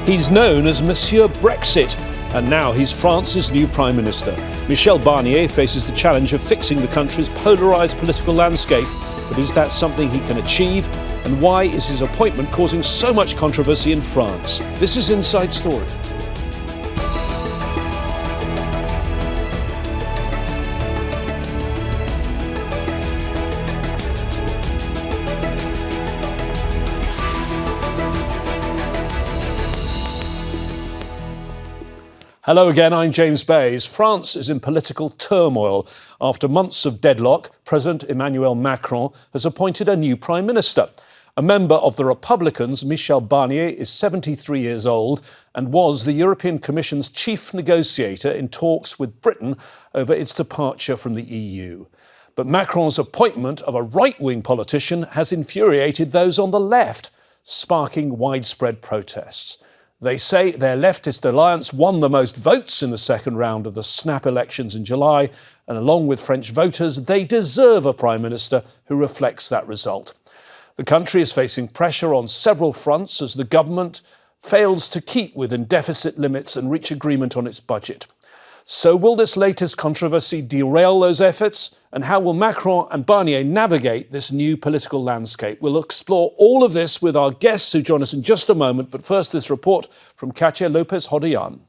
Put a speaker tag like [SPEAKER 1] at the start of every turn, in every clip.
[SPEAKER 1] He's known as Monsieur Brexit, and now he's France's new Prime Minister. Michel Barnier faces the challenge of fixing the country's polarised political landscape. But is that something he can achieve? And why is his appointment causing so much controversy in France? This is Inside Story. Hello again, I'm James Bayes. France is in political turmoil. After months of deadlock, President Emmanuel Macron has appointed a new Prime Minister. A member of the Republicans, Michel Barnier, is 73 years old and was the European Commission's chief negotiator in talks with Britain over its departure from the EU. But Macron's appointment of a right-wing politician has infuriated those on the left, sparking widespread protests. They say their leftist alliance won the most votes in the second round of the snap elections in July, and along with French voters, they deserve a Prime Minister who reflects that result. The country is facing pressure on several fronts as the government fails to keep within deficit limits and reach agreement on its budget. So will this latest controversy derail those efforts? And how will Macron and Barnier navigate this new political landscape? We'll explore all of this with our guests who join us in just a moment. But first, this report from Katia Lopez-Hodayan.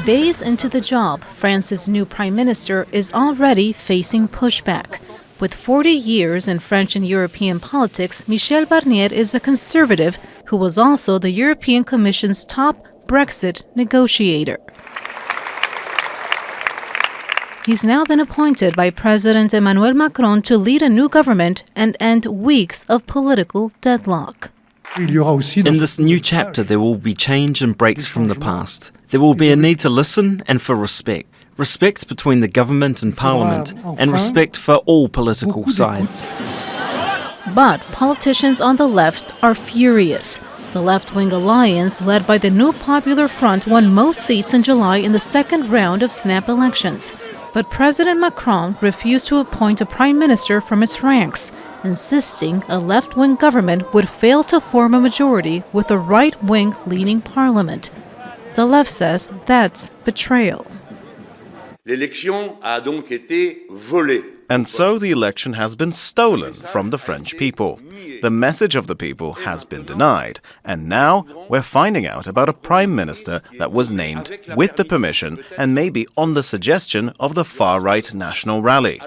[SPEAKER 2] Days into the job, France's new prime minister is already facing pushback. With 40 years in French and European politics, Michel Barnier is a conservative who was also the European Commission's top Brexit negotiator. He's now been appointed by President Emmanuel Macron to lead a new government and end weeks of political deadlock.
[SPEAKER 3] In this new chapter, there will be change and breaks from the past. There will be a need to listen and for respect. Respect between the government and parliament, and respect for all political sides.
[SPEAKER 2] But politicians on the left are furious. The left-wing alliance, led by the New Popular Front, won most seats in July in the second round of snap elections. But President Macron refused to appoint a prime minister from its ranks, insisting a left-wing government would fail to form a majority with a right-wing leaning parliament. The left says that's betrayal.
[SPEAKER 4] And so the election has been stolen from the French people. The message of the people has been denied. And now we're finding out about a prime minister that was named with the permission and maybe on the suggestion of the far-right National Rally.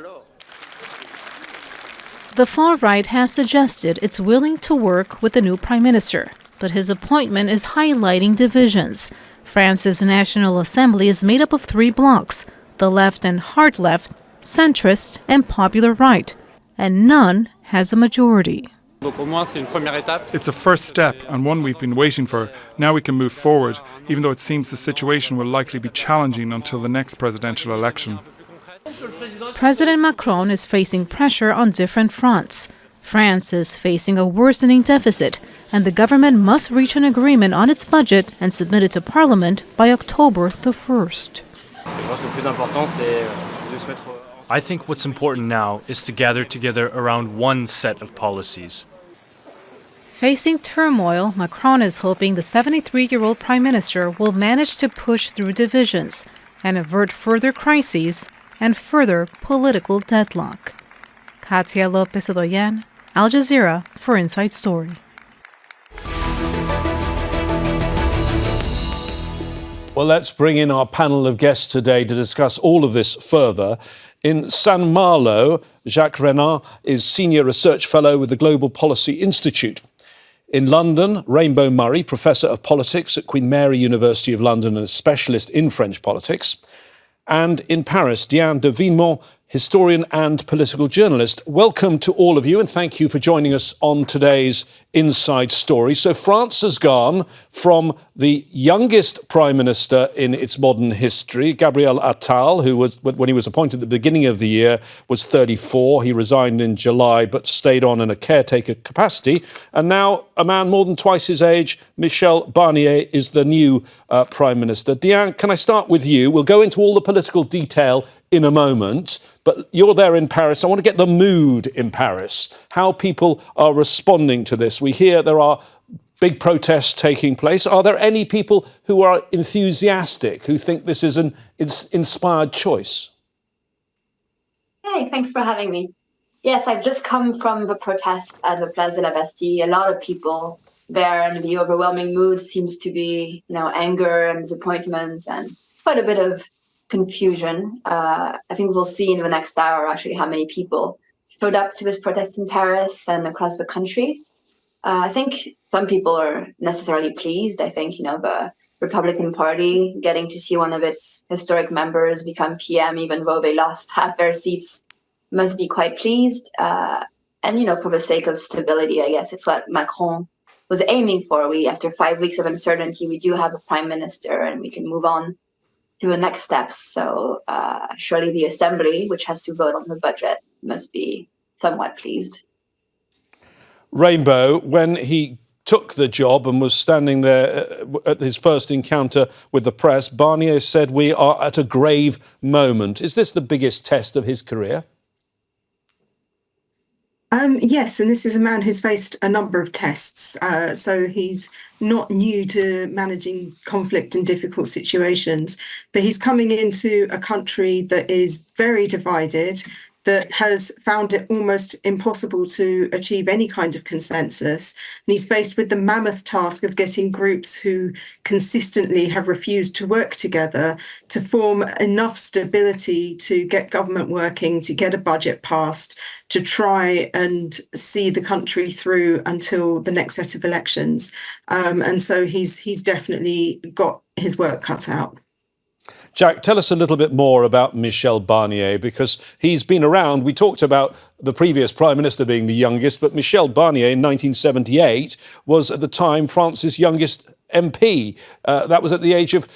[SPEAKER 2] The far right has suggested it's willing to work with the new prime minister, but his appointment is highlighting divisions. France's National Assembly is made up of three blocs: the left and hard left, centrist and popular right, and none has a majority.
[SPEAKER 5] It's a first step and one we've been waiting for. Now we can move forward, even though it seems the situation will likely be challenging until the next presidential election.
[SPEAKER 2] President Macron is facing pressure on different fronts. France is facing a worsening deficit, and the government must reach an agreement on its budget and submit it to Parliament by October the 1st.
[SPEAKER 6] I think what's important now is to gather together around one set of policies.
[SPEAKER 2] Facing turmoil, Macron is hoping the 73-year-old prime minister will manage to push through divisions and avert further crises and further political deadlock. Katia Lopez-Hodayan, Al Jazeera for Inside Story.
[SPEAKER 1] Well, let's bring in our panel of guests today to discuss all of this further. In St. Malo, Jacques Reland is Senior Research Fellow with the Global Policy Institute. In London, Rainbow Murray, Professor of Politics at Queen Mary University of London and a specialist in French politics. And in Paris, Diane de Vignemont, historian and political journalist. Welcome to all of you, and thank you for joining us on today's Inside Story. So France has gone from the youngest prime minister in its modern history, Gabriel Attal, who was, when he was appointed at the beginning of the year, was 34. He resigned in July, but stayed on in a caretaker capacity. And now a man more than twice his age, Michel Barnier, is the new prime minister. Diane, can I start with you? We'll go into all the political detail in a moment, but you're there in Paris. I want to get the mood in Paris, how people are responding to this. We hear there are big protests taking place. Are there any people who are enthusiastic, who think this is an inspired choice?
[SPEAKER 7] Hey, thanks for having me. Yes, I've just come from the protest at the Place de la Bastille. A lot of people there, and the overwhelming mood seems to be, anger and disappointment and quite a bit of confusion. I think we'll see in the next hour actually how many people showed up to this protest in Paris and across the country. I think some people are necessarily pleased. I think, the Republican Party getting to see one of its historic members become PM, even though they lost half their seats, must be quite pleased. And, for the sake of stability, I guess it's what Macron was aiming for. After 5 weeks of uncertainty, we do have a prime minister and we can move on to the next steps. So surely the Assembly, which has to vote on the budget, must be somewhat pleased.
[SPEAKER 1] Rainbow, when he took the job and was standing there at his first encounter with the press, Barnier said, "We are at a grave moment." Is this the biggest test of his career?
[SPEAKER 8] Yes, and this is a man who's faced a number of tests. So he's not new to managing conflict and difficult situations, but he's coming into a country that is very divided, that has found it almost impossible to achieve any kind of consensus. And he's faced with the mammoth task of getting groups who consistently have refused to work together to form enough stability to get government working, to get a budget passed, to try and see the country through until the next set of elections. And so he's definitely got his work cut out.
[SPEAKER 1] Jack, tell us a little bit more about Michel Barnier, because he's been around. We talked about the previous Prime Minister being the youngest, but Michel Barnier in 1978 was at the time France's youngest MP. That was at the age of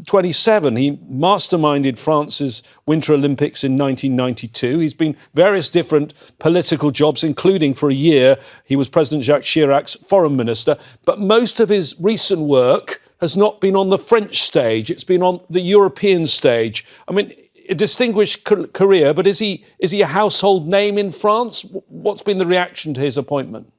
[SPEAKER 1] 27. He masterminded France's Winter Olympics in 1992. He's been various different political jobs, including for a year he was President Jacques Chirac's foreign minister. But most of his recent work has not been on the French stage. It's been on the European stage. I mean, a distinguished career, but is he a household name in France? What's been the reaction to his appointment?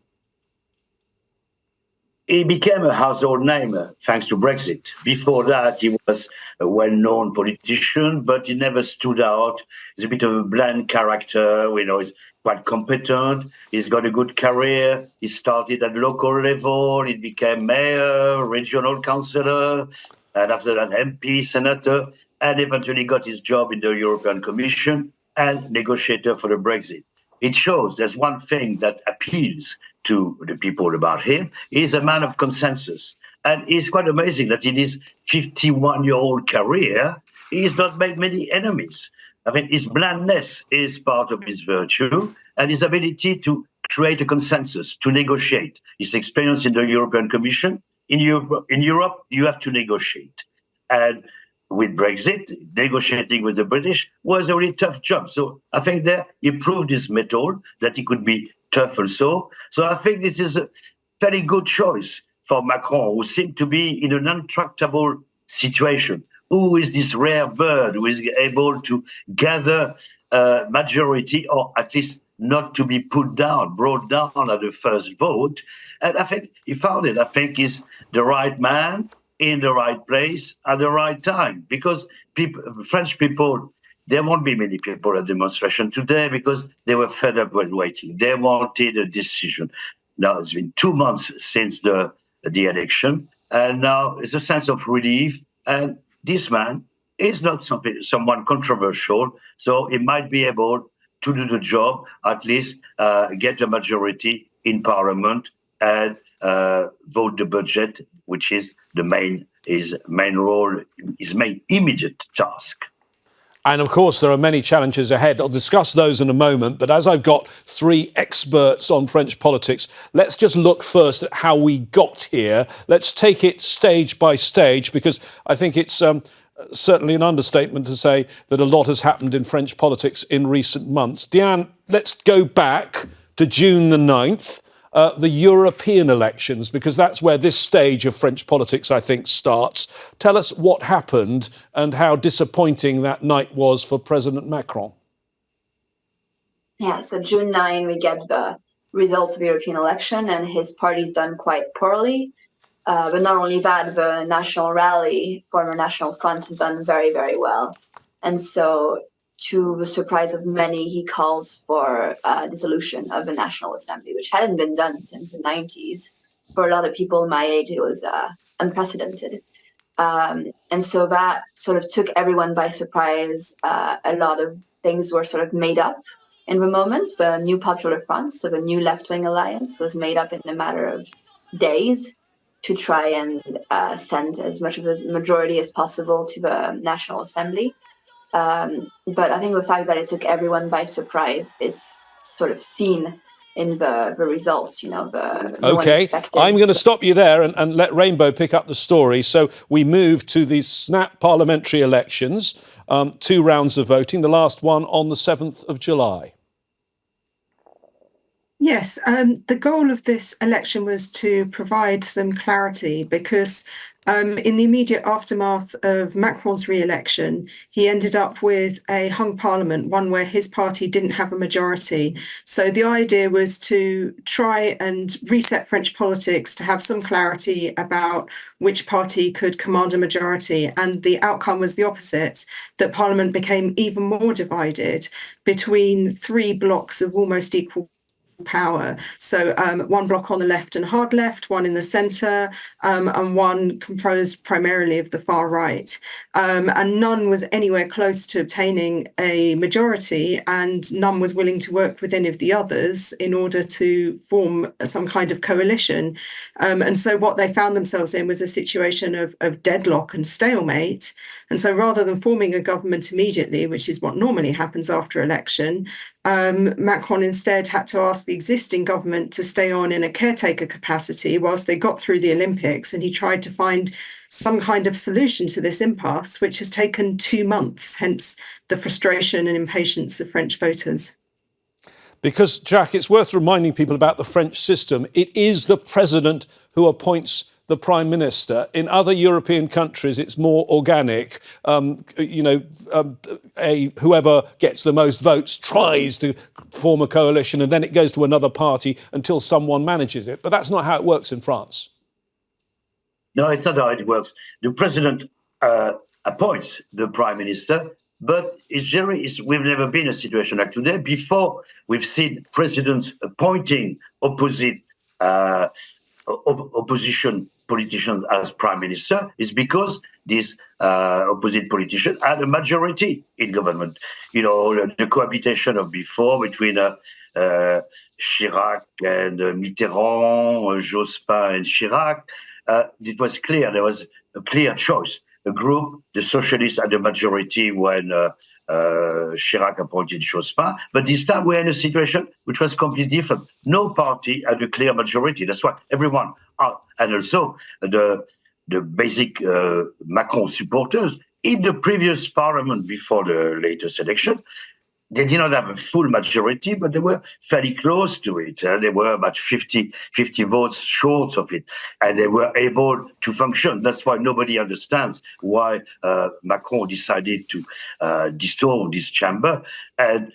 [SPEAKER 9] He became a household name thanks to Brexit. Before that, he was a well-known politician, but he never stood out. He's a bit of a bland character. He's quite competent. He's got a good career. He started at local level. He became mayor, regional councillor, and after that MP, senator, and eventually got his job in the European Commission and negotiator for the Brexit. It shows there's one thing that appeals to the people about him. He's a man of consensus. And it's quite amazing that in his 51-year-old career, he's not made many enemies. I mean, his blandness is part of his virtue, and his ability to create a consensus, to negotiate. His experience in the European Commission. In Europe, you have to negotiate. And with Brexit, negotiating with the British was a really tough job. So I think that he proved his mettle, that he could be tough also. So I think this is a very good choice for Macron, who seemed to be in an intractable situation. Who is this rare bird who is able to gather a majority, or at least not to be brought down at the first vote? And I think he found it. I think he's the right man in the right place at the right time. Because French people, there won't be many people at demonstration today because they were fed up with waiting. They wanted a decision. Now it's been 2 months since the election, and now it's a sense of relief. And this man is not someone controversial, so he might be able to do the job, at least get a majority in Parliament and vote the budget, which is his main role, his main immediate task.
[SPEAKER 1] And of course, there are many challenges ahead. I'll discuss those in a moment. But as I've got three experts on French politics, let's just look first at how we got here. Let's take it stage by stage, because I think it's certainly an understatement to say that a lot has happened in French politics in recent months. Diane, let's go back to June the 9th. The European elections, because that's where this stage of French politics, I think, starts. Tell us what happened and how disappointing that night was for President Macron.
[SPEAKER 7] Yeah, so June 9, we get the results of the European election, and his party's done quite poorly. But not only that, the National Rally, former National Front, has done very, very well. And so, to the surprise of many, he calls for dissolution of the National Assembly, which hadn't been done since the 90s. For a lot of people my age, it was unprecedented. And so that sort of took everyone by surprise. A lot of things were sort of made up in the moment. The new Popular Front, so the new left-wing alliance, was made up in a matter of days to try and send as much of the majority as possible to the National Assembly. But I think the fact that it took everyone by surprise is sort of seen in the results,
[SPEAKER 1] Okay, I'm going to stop you there and let Rainbow pick up the story. So we move to the snap parliamentary elections, 2 rounds of voting, the last one on the 7th of July.
[SPEAKER 8] Yes, the goal of this election was to provide some clarity because in the immediate aftermath of Macron's re-election, he ended up with a hung parliament, one where his party didn't have a majority. So the idea was to try and reset French politics to have some clarity about which party could command a majority. And the outcome was the opposite, that Parliament became even more divided between 3 blocks of almost equal power. So one block on the left and hard left, one in the centre, and one composed primarily of the far right. And none was anywhere close to obtaining a majority, and none was willing to work with any of the others in order to form some kind of coalition. And so what they found themselves in was a situation of deadlock and stalemate. And so rather than forming a government immediately, which is what normally happens after election, Macron instead had to ask the existing government to stay on in a caretaker capacity whilst they got through the Olympics, and he tried to find some kind of solution to this impasse, which has taken 2 months, hence the frustration and impatience of French voters.
[SPEAKER 1] Because, Jack, it's worth reminding people about the French system. It is the president who appoints the prime minister. In other European countries, it's more organic. Whoever gets the most votes tries to form a coalition, and then it goes to another party until someone manages it. But that's not how it works in France.
[SPEAKER 9] No, it's not how it works. The president appoints the prime minister, but we've never been in a situation like today. Before, we've seen presidents appointing opposition politicians as prime minister. Is because these opposite politicians had a majority in government. The cohabitation of before between Chirac and Mitterrand, Jospin and Chirac, it was clear. There was a clear choice. A group, the socialists had a majority when Chirac appointed Jospin, but this time we're in a situation which was completely different. No party had a clear majority. That's why everyone, and also the basic Macron supporters in the previous parliament before the latest election, they did not have a full majority, but they were fairly close to it. They were about 50 votes short of it, and they were able to function. That's why nobody understands why Macron decided to destroy this chamber. And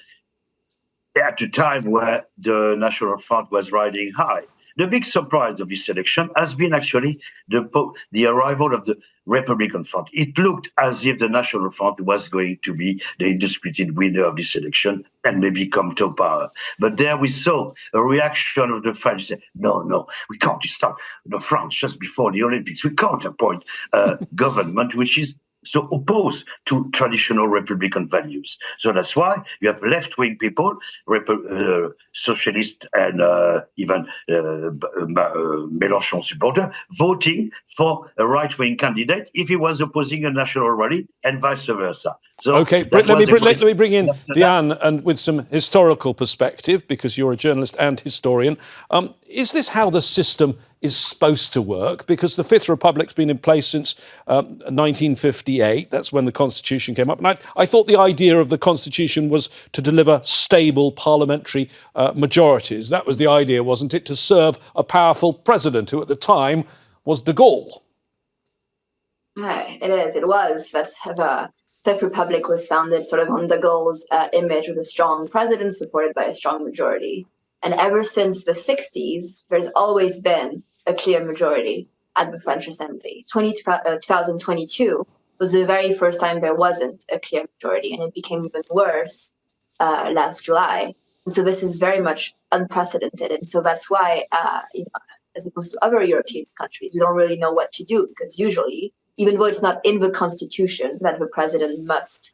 [SPEAKER 9] at a time where the National Front was riding high. The big surprise of this election has been actually the arrival of the Republican Front. It looked as if the National Front was going to be the undisputed winner of this election and maybe come to power. But there we saw a reaction of the French say, no, we can't start the France just before the Olympics. We can't appoint a government which is so opposed to traditional Republican values. So that's why you have left-wing people, socialist and even Mélenchon supporter, voting for a right-wing candidate if he was opposing a national rally and vice versa. So
[SPEAKER 1] okay, let me bring in Diane, and with some historical perspective, because you're a journalist and historian. Is this how the system is supposed to work? Because the Fifth Republic's been in place since 1958. That's when the Constitution came up. And I thought the idea of the Constitution was to deliver stable parliamentary majorities. That was the idea, wasn't it? To serve a powerful president who at the time was de Gaulle.
[SPEAKER 7] It was. That's the Fifth Republic was founded sort of on de Gaulle's image of a strong president supported by a strong majority. And ever since the 60s, there's always been a clear majority at the French Assembly. 2022 was the very first time there wasn't a clear majority, and it became even worse last July. And so this is very much unprecedented. And so that's why, as opposed to other European countries, we don't really know what to do, because usually, even though it's not in the constitution that the president must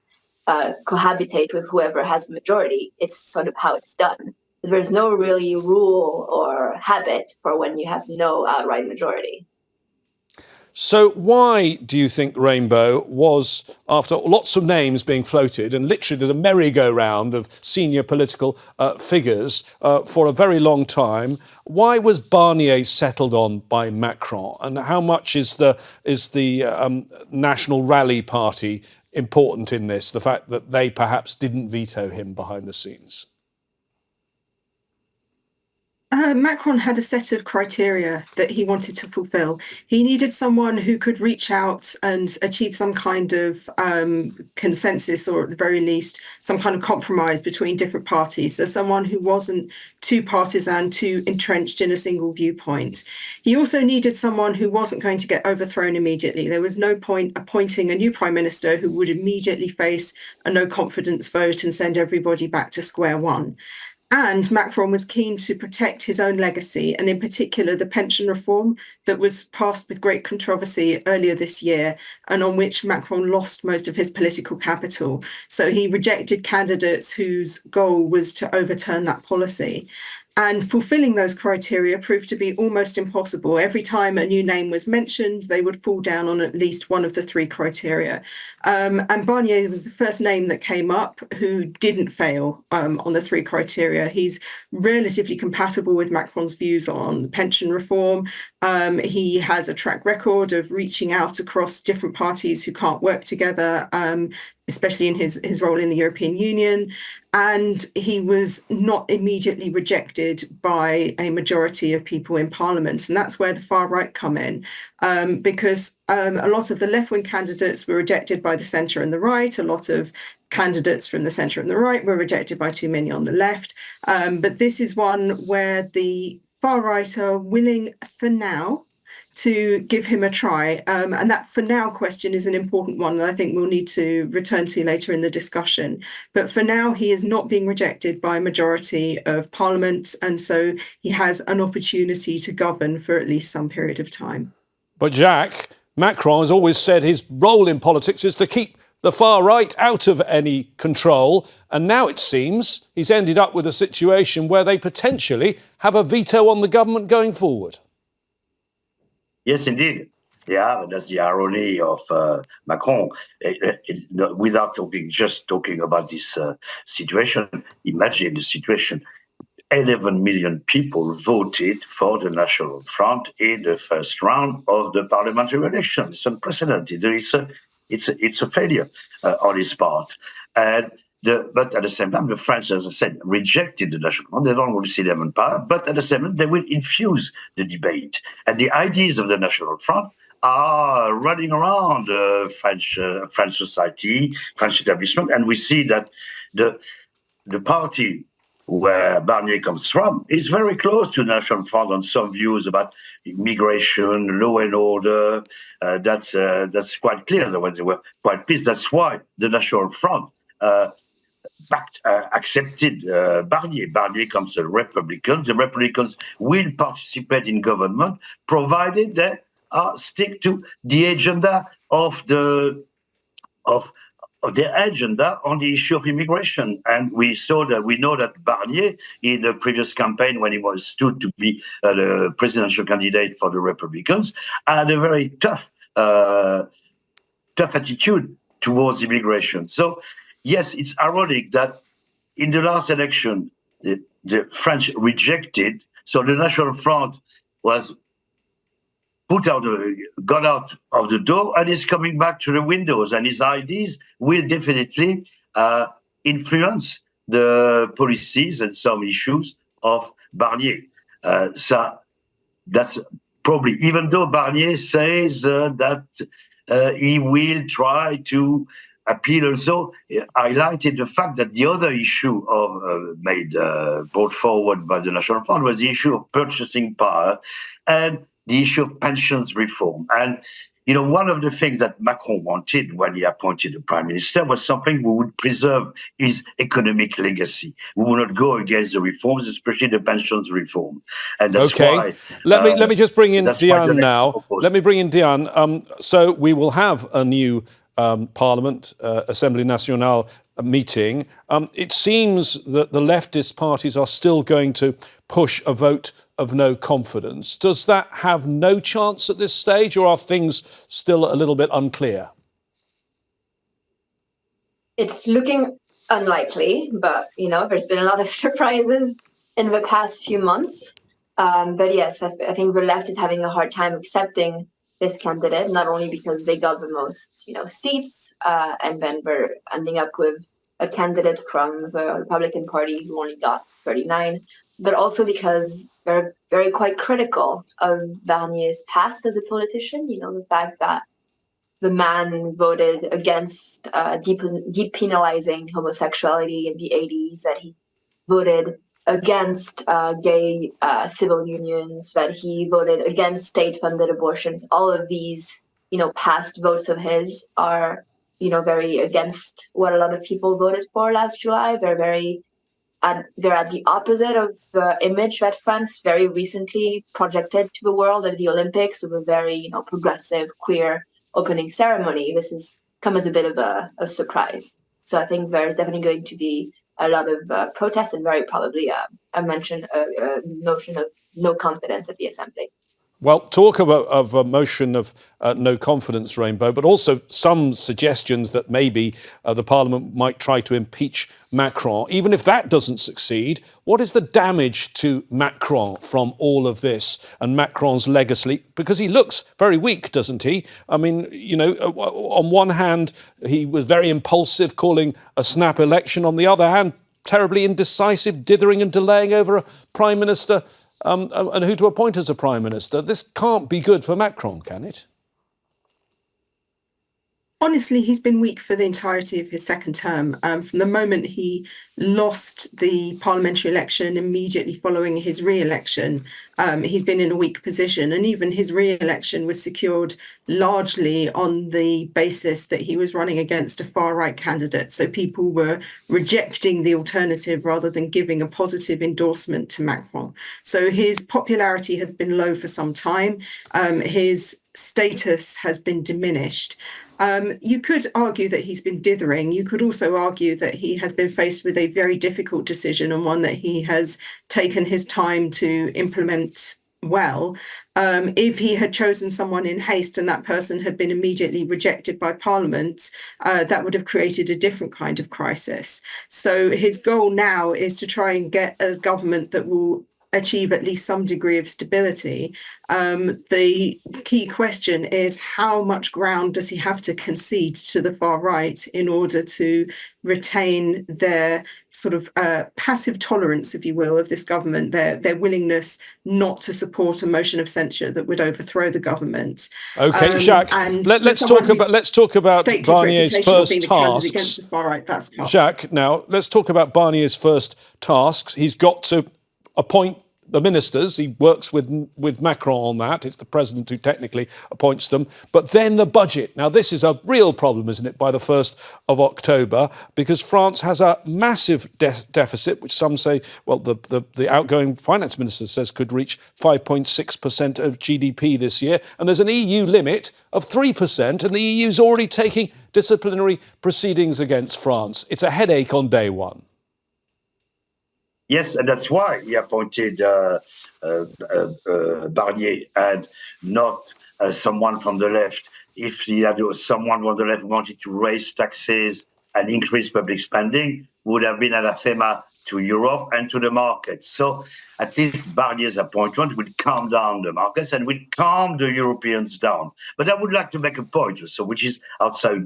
[SPEAKER 7] cohabitate with whoever has a majority, it's sort of how it's done. There's no really rule or habit for when you have no outright majority.
[SPEAKER 1] So why do you think Rainbow was, after lots of names being floated, and literally there's a merry-go-round of senior political figures for a very long time, why was Barnier settled on by Macron? And how much is the National Rally Party important in this, the fact that they perhaps didn't veto him behind the scenes?
[SPEAKER 8] Macron had a set of criteria that he wanted to fulfill. He needed someone who could reach out and achieve some kind of consensus, or at the very least, some kind of compromise between different parties. So someone who wasn't too partisan, too entrenched in a single viewpoint. He also needed someone who wasn't going to get overthrown immediately. There was no point appointing a new prime minister who would immediately face a no confidence vote and send everybody back to square one. And Macron was keen to protect his own legacy, and in particular the pension reform that was passed with great controversy earlier this year, and on which Macron lost most of his political capital. So he rejected candidates whose goal was to overturn that policy. And fulfilling those criteria proved to be almost impossible. Every time a new name was mentioned, they would fall down on at least one of the three criteria. And Barnier was the first name that came up who didn't fail on the three criteria. He's relatively compatible with Macron's views on pension reform. He has a track record of reaching out across different parties who can't work together, especially in his role in the European Union. And he was not immediately rejected by a majority of people in Parliament. And that's where the far right come in, because a lot of the left-wing candidates were rejected by the centre and the right. A lot of candidates from the centre and the right were rejected by too many on the left. But this is one where the far right are willing, for now, to give him a try. And that for now question is an important one that I think we'll need to return to later in the discussion. But for now, he is not being rejected by a majority of Parliament. And so he has an opportunity to govern for at least some period of time.
[SPEAKER 1] But Jacques, Macron has always said his role in politics is to keep the far right out of any control. And now it seems he's ended up with a situation where they potentially have a veto on the government going forward.
[SPEAKER 9] Yes, indeed. Yeah, that's the irony of Macron. Without just talking about this situation, imagine the situation. 11 million people voted for the National Front in the first round of the parliamentary election. It's unprecedented. It's a failure on his part. But at the same time, the French, as I said, rejected the National Front. They don't want to see them in power, but at the same time, they will infuse the debate. And the ideas of the National Front are running around French society, French establishment, and we see that the party where Barnier comes from is very close to the National Front on some views about immigration, law and order. That's quite clear. Otherwise, they were quite pissed. That's why the National Front accepted Barnier. Barnier comes to the Republicans. The Republicans will participate in government, provided they stick to the agenda of their agenda on the issue of immigration. And we know that Barnier, in the previous campaign, when he was stood to be the presidential candidate for the Republicans, had a very tough attitude towards immigration. So, yes, it's ironic that in the last election, the French rejected. So the National Front was got out of the door and is coming back to the windows. And his ideas will definitely influence the policies and some issues of Barnier. So that's probably, even though Barnier says that he will try to appeal also highlighted the fact that the other issue brought forward by the National Front was the issue of purchasing power and the issue of pensions reform. And one of the things that Macron wanted when he appointed the prime minister was something who would preserve his economic legacy. We will not go against the reforms, especially the pensions reform. And that's why.
[SPEAKER 1] Let me just bring in Diane now. Let me bring in Diane. So we will have a new Parliament, Assemblée Nationale meeting. It seems that the leftist parties are still going to push a vote of no confidence. Does that have no chance at this stage, or are things still a little bit unclear?
[SPEAKER 7] It's looking unlikely, but there's been a lot of surprises in the past few months. But yes, I think the left is having a hard time accepting this candidate, not only because they got the most seats, and then we're ending up with a candidate from the Republican Party who only got 39, but also because they're very quite critical of Barnier's past as a politician. The fact that the man voted against depenalizing homosexuality in the 80s, that he voted against gay civil unions, that he voted against state-funded abortions. All of these, past votes of his are, very against what a lot of people voted for last July. They're at the opposite of the image that France very recently projected to the world at the Olympics with a very, progressive, queer opening ceremony. This has come as a bit of a surprise. So I think there's definitely going to be a lot of protests and very probably a notion of no confidence at the Assembly.
[SPEAKER 1] Well, talk of a motion of no confidence, Rainbow, but also some suggestions that maybe the Parliament might try to impeach Macron. Even if that doesn't succeed, what is the damage to Macron from all of this and Macron's legacy? Because he looks very weak, doesn't he? I mean, on one hand, he was very impulsive, calling a snap election. On the other hand, terribly indecisive, dithering and delaying over a prime minister and who to appoint as a prime minister. This can't be good for Macron, can it?
[SPEAKER 8] Honestly, he's been weak for the entirety of his second term. From the moment he lost the parliamentary election immediately following his re-election, he's been in a weak position. And even his re-election was secured largely on the basis that he was running against a far-right candidate. So people were rejecting the alternative rather than giving a positive endorsement to Macron. So his popularity has been low for some time. His status has been diminished. You could argue that he's been dithering. You could also argue that he has been faced with a very difficult decision, and one that he has taken his time to implement well. If he had chosen someone in haste and that person had been immediately rejected by Parliament, that would have created a different kind of crisis. So his goal now is to try and get a government that will achieve at least some degree of stability. The key question is, how much ground does he have to concede to the far right in order to retain their sort of passive tolerance, if you will, of this government, their willingness not to support a motion of censure that would overthrow the government.
[SPEAKER 1] Okay, Jacques, let's talk about Barnier's first tasks.
[SPEAKER 8] Right, that's tough.
[SPEAKER 1] Jacques, now let's talk about Barnier's first tasks. He's got to appoint the ministers. He works with Macron on that. It's the president who technically appoints them. But then the budget. Now, this is a real problem, isn't it, by the 1st of October, because France has a massive deficit, which some say, well, the outgoing finance minister says could reach 5.6% of GDP this year. And there's an EU limit of 3%, and the EU's already taking disciplinary proceedings against France. It's a headache on day one.
[SPEAKER 9] Yes, and that's why he appointed Barnier and not someone from the left. If he had someone from the left who wanted to raise taxes and increase public spending, would have been anathema to Europe and to the markets. So at least Barnier's appointment would calm down the markets and would calm the Europeans down. But I would like to make a point also, which is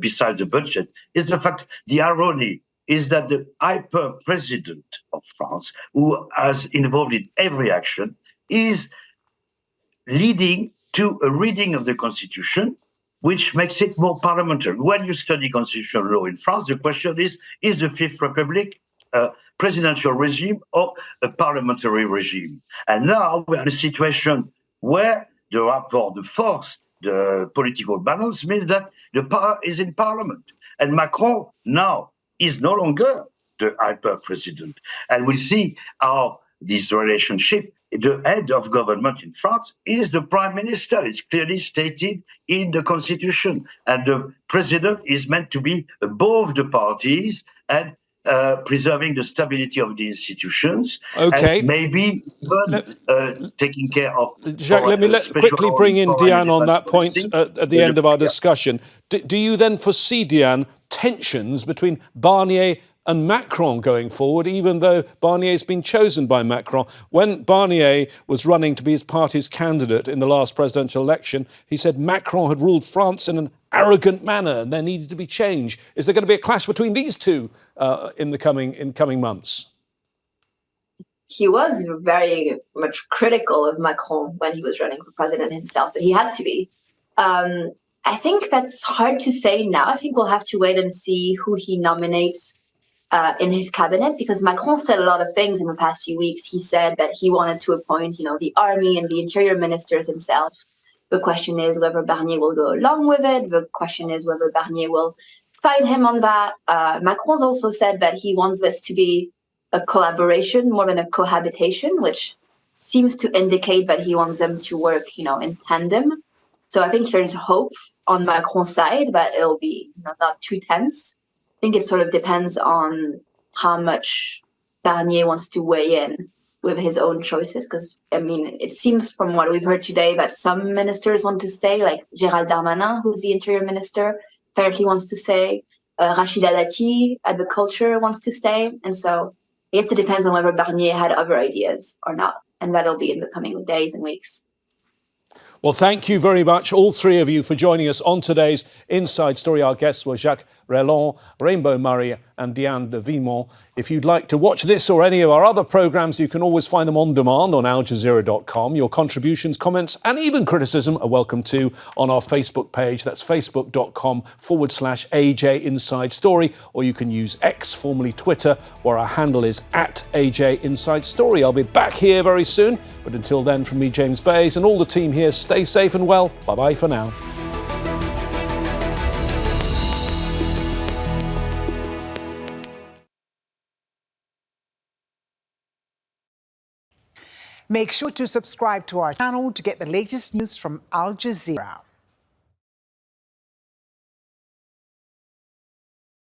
[SPEAKER 9] beside the budget, is the fact, the irony is that the hyper president of France, who is involved in every action, is leading to a reading of the Constitution which makes it more parliamentary. When you study constitutional law in France, the question is the Fifth Republic a presidential regime or a parliamentary regime? And now we're in a situation where the rapport de force, the political balance, means that the power is in parliament. And Macron now is no longer the hyper president. And we'll see how this relationship, the head of government in France is the prime minister. It's clearly stated in the constitution. And the president is meant to be above the parties and preserving the stability of the institutions.
[SPEAKER 1] Okay.
[SPEAKER 9] And maybe even taking care of...
[SPEAKER 1] Jacques, let me quickly bring in Diane on that point at the end of our discussion. Do you then foresee, Diane, tensions between Barnier and Macron going forward, even though Barnier's been chosen by Macron? When Barnier was running to be his party's candidate in the last presidential election, he said Macron had ruled France in an arrogant manner and there needed to be change. Is there going to be a clash between these two in coming months?
[SPEAKER 7] He was very much critical of Macron when he was running for president himself, but he had to be. I think that's hard to say now. I think we'll have to wait and see who he nominates in his cabinet, because Macron said a lot of things in the past few weeks. He said that he wanted to appoint, the army and the interior ministers himself. The question is whether Barnier will go along with it. The question is whether Barnier will fight him on that. Macron's also said that he wants this to be a collaboration more than a cohabitation, which seems to indicate that he wants them to work, in tandem. So I think there's hope on Macron's side that it'll be not too tense. I think it sort of depends on how much Barnier wants to weigh in with his own choices, because, it seems from what we've heard today that some ministers want to stay, like Gérald Darmanin, who's the interior minister, apparently wants to stay. Rachida Dati, agriculture, wants to stay. And so I guess it depends on whether Barnier had other ideas or not, and that'll be in the coming days and weeks.
[SPEAKER 1] Well, thank you very much, all three of you, for joining us on today's Inside Story. Our guests were Jacques Reland, Rainbow Murray and Diane de Vignemont. If you'd like to watch this or any of our other programmes, you can always find them on demand on aljazeera.com. Your contributions, comments and even criticism are welcome too on our Facebook page. That's facebook.com/AJ Inside Story. Or you can use X, formerly Twitter, where our handle is @AJ Inside Story. I'll be back here very soon. But until then, from me, James Bays, and all the team here, stay safe and well. Bye-bye for now.
[SPEAKER 10] Make sure to subscribe to our channel to get the latest news from Al Jazeera.